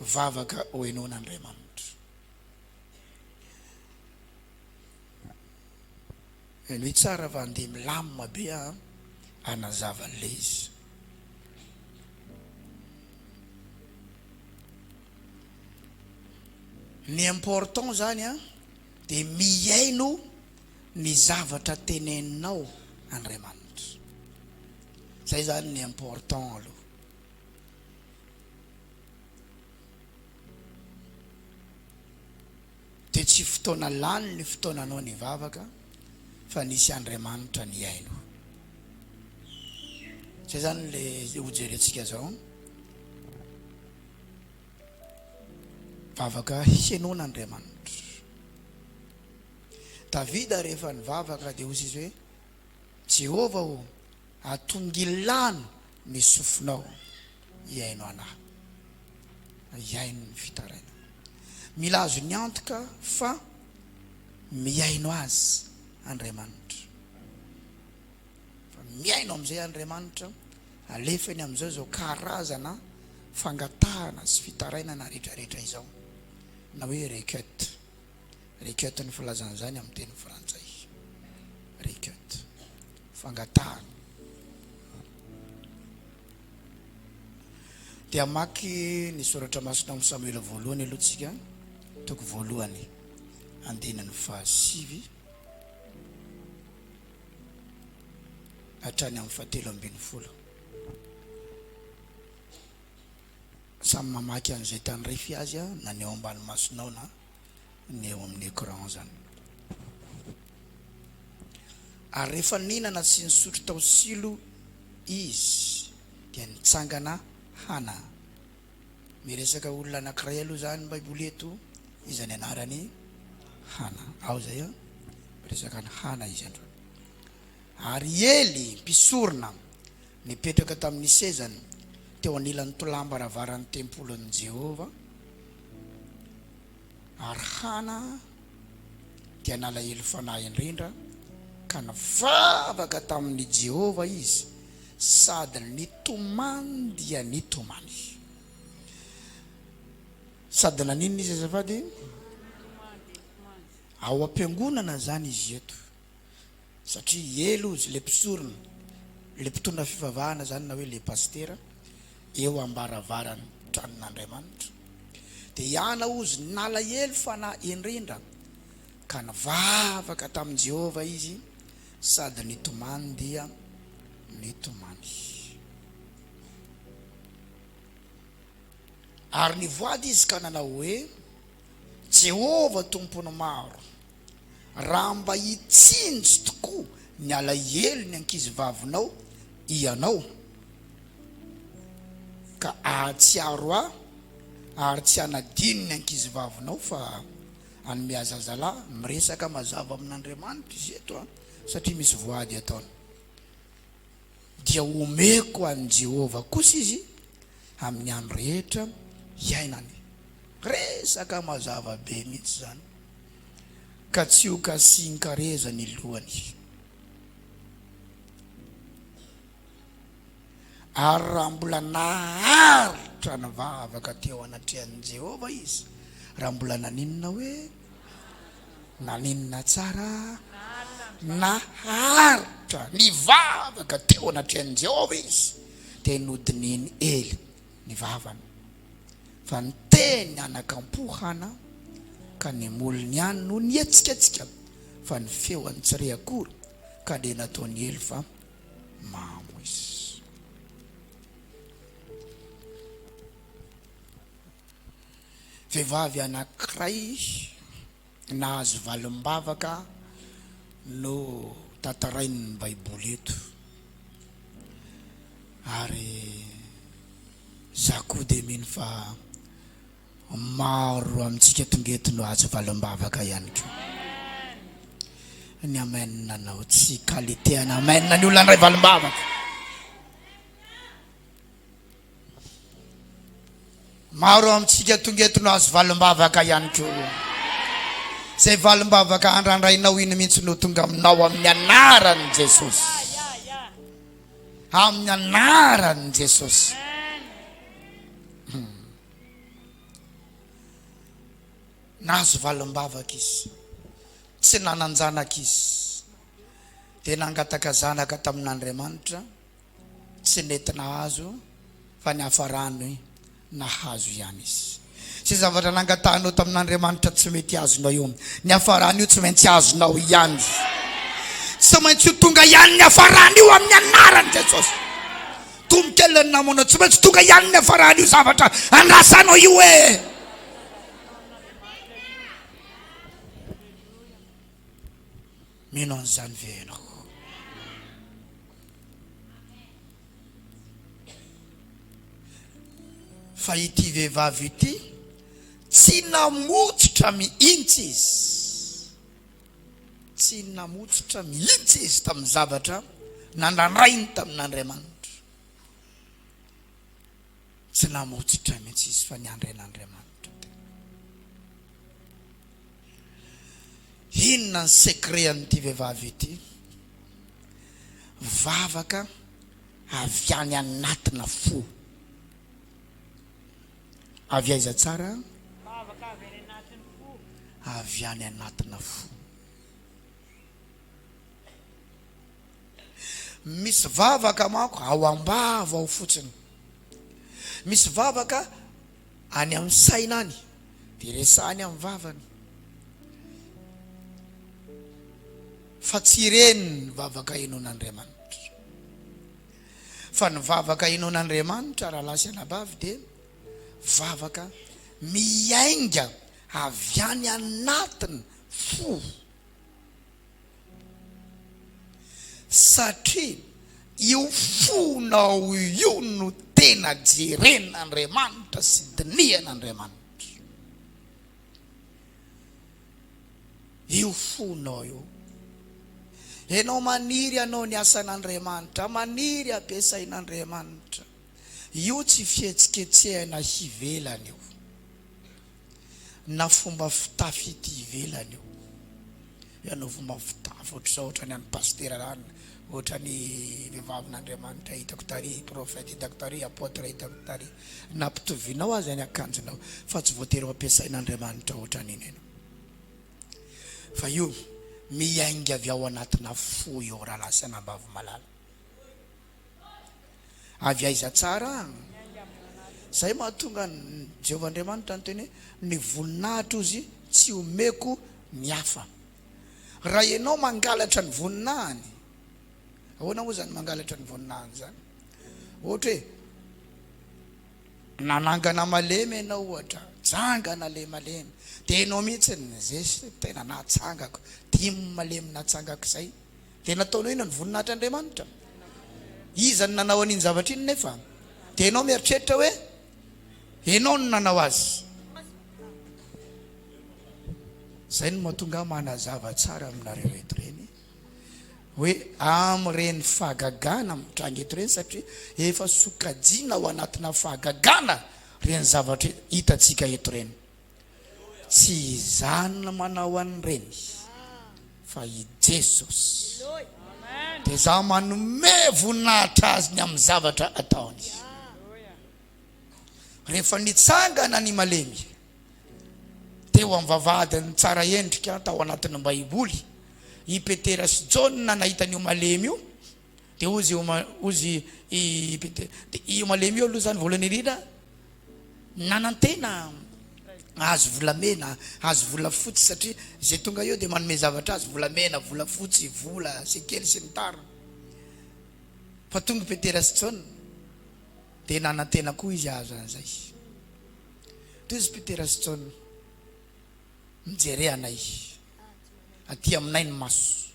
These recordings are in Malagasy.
vavaka hoenon'Andriamanitra. Ny tsara va andeha milamina be anazava le izy. Ny important zany dia miaino ny zavatra teneninao Andriamanitra. Zay zany ny important aloha. Dia tsy fotoana lany ny fotoananao ny vavaka fa nisy Andriamanitra ny aino. Zay zany le hojerentsika zao. Vavaka hienon'Andriamanitra. Davida rehefa nivavaka dia hozy izy hoe Jehova o, atongilano ny sofinao hiaino anahy, hiaino ny fitaraina. Mila azo ny antoka fa miaino azy Andriamanitra. Fa miaino am'izay Andriamanitra, alefany am'izao zao karazana fangatahana sy fitarainana rehetrarehetra izao, na hoe requête. Requête ny filazana zany amin'ny teny frantsay. Requête, fangatahana. Dia maky ny soratra masina amin'ny Samuela voalohany aloha tsika, toko voalohany andinany 5 hatrany amin'ny 17. Samy mamaky an'izay tany refy azy na ny eo ambany masonao na ny eo amin'ny écran zany. Ary rehefa ninana sy nisotro tao silo izy dia nitsangana hana. Miresaka olona anankiray aloha zany Baiboly eto, izy ny anarany Hana. Ao zay miresaka ny Hana izy andro. Ary Eli mpisorona nipetraka tamin'ny sezany teo anilan'ny tolambaravarany tempolon'i Jehova. Ary Hana dia nala Eli fanahy indrindra ka nivavaka tamin'ny Jehova izy, sady nitomany dia nitomany. Sady naninona izy azafady? Ao am-piangonana zany izy eto, satria elo izy le mpisorona, le mpitondra fivavahana zany na hoe le pastera eo ambaravarany tranon'Andriamanitra. Dia ihana ozy nala elo fanahy indrindra ka nivavaka tamin'i Jehova izy, sady nitomany dia nitomany. Ary nivoady izy ka nanao hoe, Jehova tompony maro, raha mba hitsinjo tokoa ny alahelo ny ankizy vavinao ianao, ka ahatsiaro ahy ary tsy hanadino ny ankizy vavinao fa hanome azazalahy. Miresaka mazava amin'Andriamanitra izy eto satria misy voady ataony. Dia omeko an'i Jehova kosa izy amin'ny andro rehetra iainany. Resaka mazava be mihitsy zany, ka tsy ho kasinkareza ny lohany. Ary raha mbola naharitra nivavaka teo anatrehan'i Jehova izy, raha mbola naninona hoe naninona tsara, naharitra nivavaka teo anatrehan'i Jehova izy, dia nodininy Eli ny vavany. Fa niteny anakampo Hana ka ny molony ihany no nihetsiketsika, fa ny feony tsy re akory, ka dia nataony Eli fa mamo izy. Vehivavy anankiray nahazo valim-bavaka no tantarain'ny Baiboly eto. Ary za koa dia mino fa maro amintsika tongeto no azo valim-bavaka ihany koa. Ny amen nanao tsy qualité any amen ny olona ray valim-bavaka. Maro amintsika tongeto no azo valim-bavaka ihany koa. Zay valim-bavaka andrandrainao iny mihitsy no tonga aminao amin'ny anaran'i Jesosy. Amin'ny anaran'i Jesosy. nazo valim-bavaka izy, tsy nananjanaka izy, dia nangataka zanaka tamin'Andriamanitra, tsy nentina hazo fa ny hafarany nahazo ihany izy. Sy zavatra nangatahanao tamin'Andriamanitra tsy mety azonao io, ny hafarany io tsy maintsy azonao ihany, tsy maintsy ho tonga ihany ny hafarany io amin'ny anarany Jesosy. Tombokely ny namonao, tsy maintsy tonga ihany ny hafarany io zavatra andrasanao io e. Mino an'izany ve ianao? Fa ity vehivavy ity tsy namotsitra mihitsy izy, tsy namotsitra mihitsy izy tamin'ny zavatra nandrarainy tamin'Andriamanitra, tsy namotsitra mihitsy izy fa niandren'Andriamanitra. Inona ny secret an'ity vehivavy ity? Vavaka avy any anatina fo. Avy aiza tsara? Avy any anatina fo. Misy vavaka manko ao ambava ao fotsiny, misy vavaka any amin'ny saina any dia resahany amin'ny vavany, fa tsy ireny ny vavaka inon'Andriamanitra. Fa ny vavaka inon'Andriamanitra raha lasy anabavy dia vavaka miainga avy any anatiny fo, satria io fonao io no tena jeren'Andriamanitra sy dinihan'Andriamanitra. Io fonao io, ianao maniry ianao ny asan'Andriamanitra, maniry ampiasain'Andriamanitra, io tsy fihetsiketsehana hivelany io, na fomba fitafy ity hivelany io. Ianao fomba fitafy ohatr'izao, ohatrany any pastera rany, ohatrany vehivavin'Andriamanitra hitako tary, profeta hitako tary, apôtre hitako tary, nampitovinao azy any akanjonao, fa tsy voatery ampiasain'Andriamanitra ohatran'iny ianao. Fa io miainga avy ao anatina fo io raha lasy anabavy malala. Avy aiza tsara? Zay mahatonga Jehovah Andriamanitra ny teny ny voninahitra ozy tsy omeko ny hafa. Raha ianao mangalatra ny voninahiny, ahoana moa zany mangalatra ny voninahiny zany? Ohatra hoe nanangana malemy ianao, ohatra tsangana le malemy, dia ianao mihitsy zay tena natsangako, dimy malemy natsangako zay, dia nataonao ino ny voninahitra Andriamanitra? Iza ny nanao an'iny zavatra iny nefa? Dia ianao mieritreritra hoe ianao no nanao azy. Zay no mahatonga manazava tsara aminareo eto reny hoe amin'ireny fahagagana mitrangy eto reny, satria efa sokajiana ao anatina fahagagana reny zavatra hitantsika eto reny. Tsy izany manao an'ireny fa i Jesosy, dia za manome voninahitra azy ny amin'ny zavatra ataony. Rehefa nitsangana ny malemy teo amin'ny vavahadiny tsara endrika tao anatin'ny Baiboly, i Petera sy Jona nahita an'io malemy io, dia ozy io malemy io aloha zany voalohany indrindra nanantena azo volamena, azo volafotsy, satria zay tonga eo dia manome zavatra azy volamena, volafotsy, vola, sekely sy ny tariny. Fa tonga Petera sy Jona dia nanantena koa izy azo an'izay. Toy izy Petera sy Jona, mijery anay aty aminay ny maso,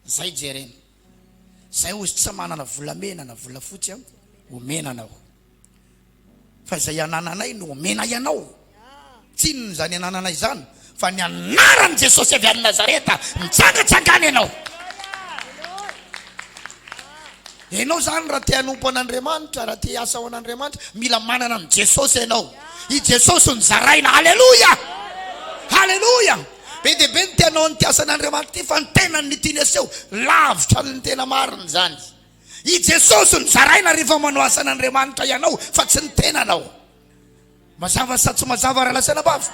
zay jerena, zay ozy tsy manana volamena na volafotsy omenanao, fa izay anananay no omena ianao. Tsinony zany anananay zany, fa ny anaran'i Jesosy avy any Nazareta mitsangatsangana ianao. Ianao zany raha te hanompo an'Andriamanitra, raha te hiasa ao an'Andriamanitra, mila manana an' Jesosy ianao. I Jesosy ny zaraina. Haleluya, haleluya. Be dia be ny tianao ny tiasa an'Andriamanitra ty, fa ny tena ny tiana seho lavitra ny tena mariny zany. I Jesosy ny zaraina rehefa manao asa an'Andriamanitra ianao, fa tsy ny tenanao. Mazava sa tsy mazava raha lasana bavy?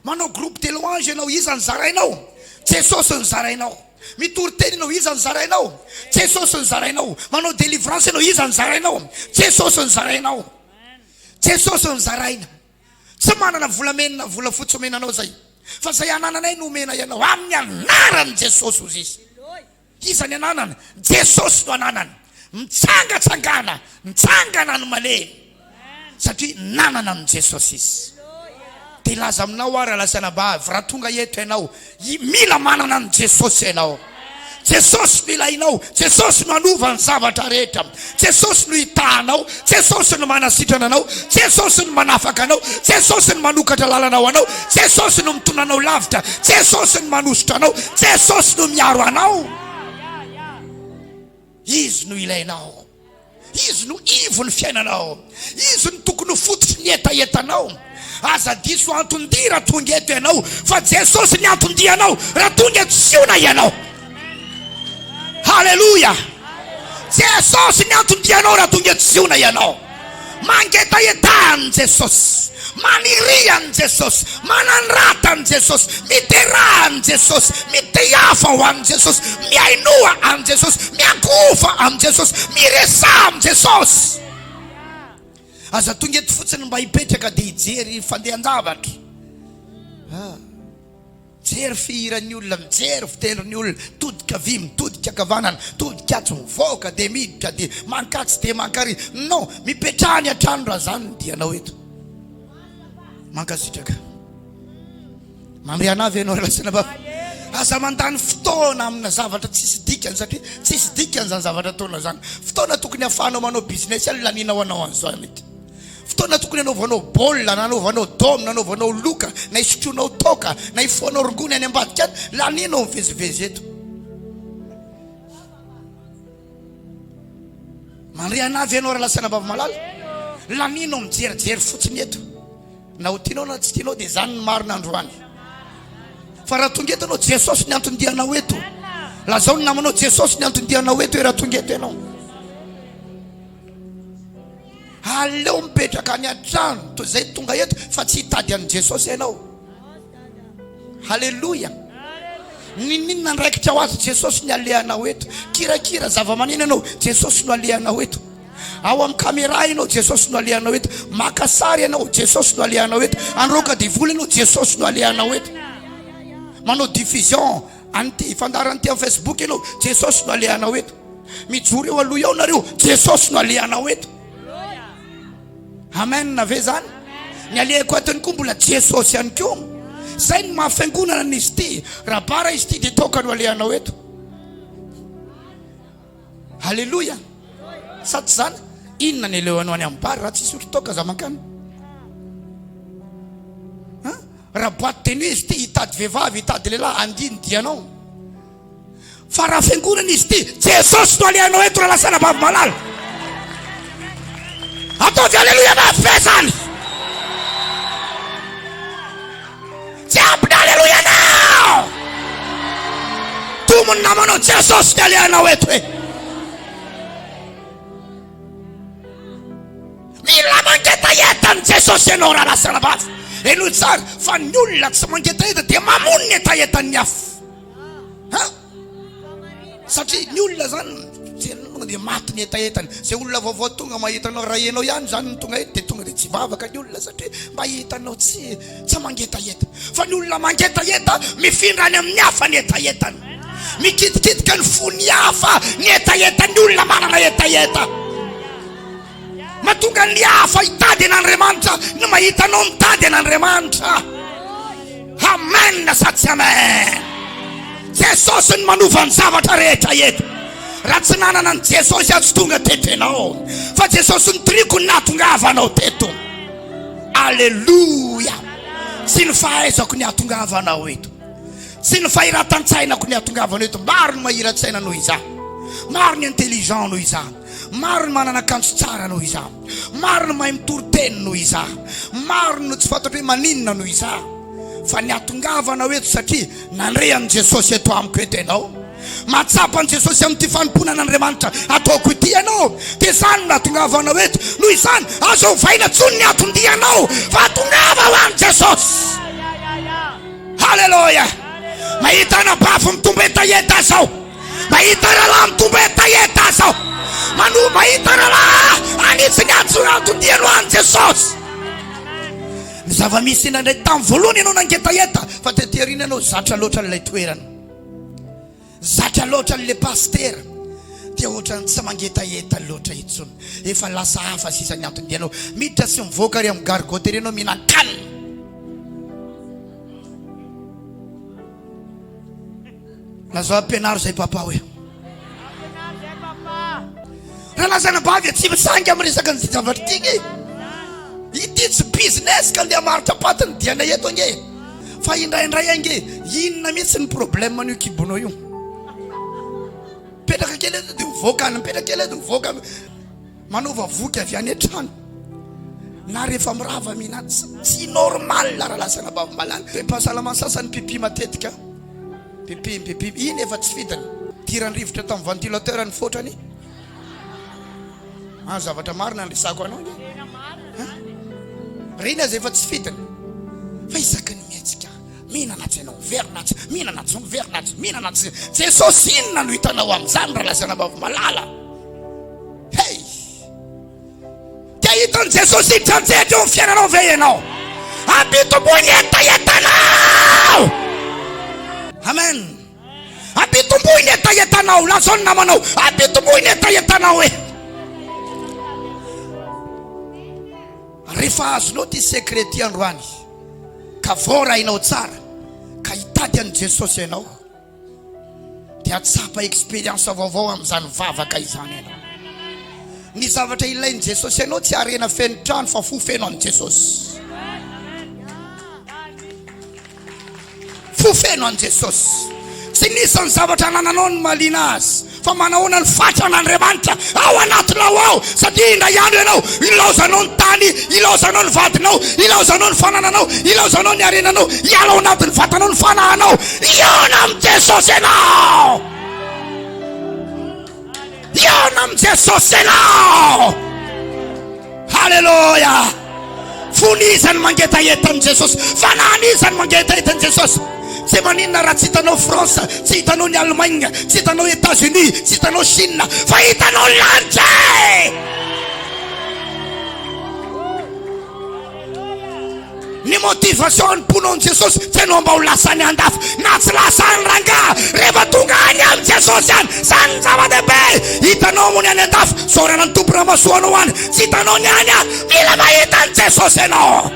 manao groupe de louange ianao, iza ny zarainao? Jesosy ny zarainao. Mitory teny ianao, iza ny zarainao? Jesosy ny zarainao. Manao délivrance ianao, iza ny zarainao? Jesosy ny zarainao. Jesosy ny zaraina. Tsy manana volamenina, vola fotsy omenanao zay, fa zay anananay no omena ianao amin'ny anaran'i Jesosy ozy izy. Iza ny ananana? Jesosy no ananana. Mitsangatsangana, mitsangana no male, satria nanana amin'ny Jesosy izy. Dia laza aminao ary lasana bavy, raha tonga eto ianao, mila manana ny Jesosy ianao. Jesosy no ilainao, Jesosy no anova ny zavatra rehetra, Jesosy no hitanao, Jesosy no manasitrana anao, Jesosy no manafaka anao, Jesosy no manokatra lalana anao, Jesosy no mitonanao lavitra, Jesosy no manositra anao, Jesosy no miaro anao. Izy no ilainao, izy no ivo ny fiainanao, izy no tokony ho fototry ny etaetanao. Aza diso antondia raha tonga eto ianao, fa Jesosy ny antondia anao raha tonga eto siona ianao. Halleluja. Jesosy ny antondia anao raha tonga eto siona ianao. Mangetaetany Jesosy, maniriany Jesosy, mananratany Jesosy, miterahany Jesosy, miteafa ho any Jesosy, miainoa any Jesosy, miakofa any Jesosy, miresa any Jesosy. Aza tonga eto fotsiny mba hipetraka dia hijery fandehan-javatra, mijery fihiran'ny olona, mijery fitelin'ny olona, todika vy mitodika kavanana, todika atso mivoaka dia miditra dia mankatsy dia mankary. Non, mipetrahany an-trano raha zany ny dianao eto. Mankasitraka mamriana avy ianao lasana baba. Aza mandany fotoana amina zavatra tsisy dikany, satria tsisy dikany zany zavatra ataona zany. Fotoana tokony hafahanao manao business any laninao anao an'izany ity. Fotoana tokony anaovanao baolina, na anaovanao dôme, na anaovanao loka, na isotronao toka, na ifoanao rongony any ambadika any, laninao mivezivezy eto. Mandriana avy ianao lasana baba malala. Laninao mijerijery fotsiny eto. Na ho tianao na tsy tianao dia zany ny marina androany. Fa raha tonga eto anao, Jesosy ny antondianao eto. Lazao ny namanao, Jesosy ny antondianao eto raha tonga eto ianao. Aleo mipetraka any an-trano toy zay tonga eto fa tsy hitady an'i Jesosy ianao. Halleluja. Ninona ndraikitra ho azy, Jesosy ny alehanao eto. Kirakira zava-maneno ianao, Jesosy no alehanao eto. Ao amin'ny caméra ianao, Jesosy no alehanao eto. Maka sary ianao, Jesosy no alehanao eto. Androka divoly ianao, Jesosy no alehanao eto. Manao diffusion an'ity fandaran'ity amin'ny Facebook ianao, Jesosy no alehanao eto. Mijoro eo aloha eo nareo, Jesosy no alehanao eto. Amen na ve zany? Ny alehako atony koa mbola Jesosy ihany koa. Zay ny mahafiangonana n'izy ity. Raha bara izy ity dia toka no alehanao eto. Halleluja. Sa tsy zany? Inona ny alehanao any amin'ny bara raha tsisy otra toka zamankany? Raha boîte de nuit izy ity, hitady vehivavy, hitady lehilahy, andiny dianao. Fa raha fiangonana izy ity, Jesosy no alehanao eto raha lasana bavy malala. Ataovy halleluja mafy zany. Tsy ampiny halleluja nao. Tomony namanao, Jesosy ny alehanao eto e. Mila mangetaetany Jesosy ianao raha lasana bavy. Eno tsara fa ny olona tsy mangetaeta dia mamono ny etaetan'ny hafa. Satria ny olona zany dia maty ny etaetany. Zay olona vaovao tonga mahitanao raha ianao ihany zany ny tonga eto dia tonga dia tsy vavaka ny olona, satria mba hitanao tsy mangetaeta. Fa ny olona mangetaeta mifindra any amin'ny hafa ny etaetany, mikitikitika ny fony hafa ny etaetan'ny olona manana etaeta. Matonga ny hafa hitady an'Andriamanitra no mahitanao mitady an'Andriamanitra. Amen na sa tsy amen? Jesosy ny manova ny zavatra rehetra eto. Raha tsy nanana ny Jesosy azy tonga teto ianao, fa Jesosy ny triko ny nahatongavanao teto. Alleluja. Tsy ny fahaizako ny hahatongavanao eto, tsy ny fahiratan-tsainako ny hahatongavanao eto. Maro ny mahira-tsaina noho iza, maro ny intelligent noho iza, maro ny manana akanjo tsara noho iza, maro ny mahay mitory teny noho iza, maro ny tsy fantatra hoe maninona noho iza. Fa ny hahatongavanao eto satria nandrehan'i Jesosy eto amiko eto ianao. Matsapa an Jesosy amin'ity fanompoana an'Andriamanitra ataoko ity ianao, dia zany nahatongavanao eto. Noho izany azo vaina tsony ny hatondianao, fa hatongava ho an'i Jesosy. manabafy mitombo etaeta zao, mahita rahalahy mitombo etaeta zao, mahita rahalahy anitsy ny antodiano any Jesosy. Ny zava-misy inandray tamin'ny voalohany ianao nangetaeta fa teterina ianao zatra loatra n'ilay toerana, zatra loatra n'ilay pastera dia ohatrany tsy mangetaeta loatra itsony, efa lasa hafa sisa ny antony ianao miditra sy mivoaka ry amin'ny gargotery ianao mihinan-kanina. Lazao ampianaro zay papa hoe raha lazana bavy tsy misangy amin'ny resaka ny zavatra tiky, ity tsy business ka andeha maritra patiny diana eto ange, fa indraindray ange inona mihitsy ny problème an'io kibonao io. Petraka kely eto dia mivoaka any, mipetraka kely eto mivoaka manova voky avy any an-trano na rehefa mirava mihina tsy normal raha lasana bavy malany. Pahasalamany sasany pipi matetika, pipi iny efa tsy fitany tiran-rivotra tamin'ny ventilateur ny fotrany. Zavatra marina nrisako anao nge reny zay efa tsy fitany, fa isaka ny mihetsika mihinana tsy ianao verinatsy, mihinana tsy verinatsy, mihinana tsy Jesosy inona no hitanao amin'izany raha lasana bavy malala. Hey, tia hitan'ny Jesosy itranjehatra eo ny fiainanao ve ianao? Ampitombony etaetanao. Amen. Ampitombony etaetanao, lazao ny namanao, ampitombony etaetanao e. Rehefa azonao ty secret ty androany ka voarainao tsara ka hitady an' Jesosy ianao dia atsapa expérience vaovao amin'izany vavaka izany ianao. Ny zavatra ilain'i Jesosy ianao tsy arena feno trano fa fo feno an' Jesosy, fo feno an' Jesosy. Tsy nisy ny zavatra nananao ny malina azy, fa manahoana ny fatra an'Andriamanitra ao anatinao ao, satria indray andro ianao ilaozanao ny tany, ilaozanao ny vadinao, ilaozanao ny fanananao, ilaozanao ny arenanao, ialao anatin'ny vatanao ny fanahanao. Iona amin'ny Jesosy ianao, iona amin'ny Jesosy ianao. Halleluja. Fonizany mangetaeta an' Jesosy, fananizany mangetaeta an' Jesosy. Tsy maninona raha tsy hitanao France, tsy hitanao ny Allemagne, tsy hitanao États-Unis, tsy hitanao Chine, fa hitanao lanitra. Ny motivation ny mponao Jesosy tsy anao mba ho lasany andafy na tsy lasany ranga, rehefa tonga any amin'ny Jesosy any zany zava-dehibe. Hitanao mony any andafy saorana ny tompo ramasoanao any, tsy hitanao ny any mila mahita ny Jesosy ianao.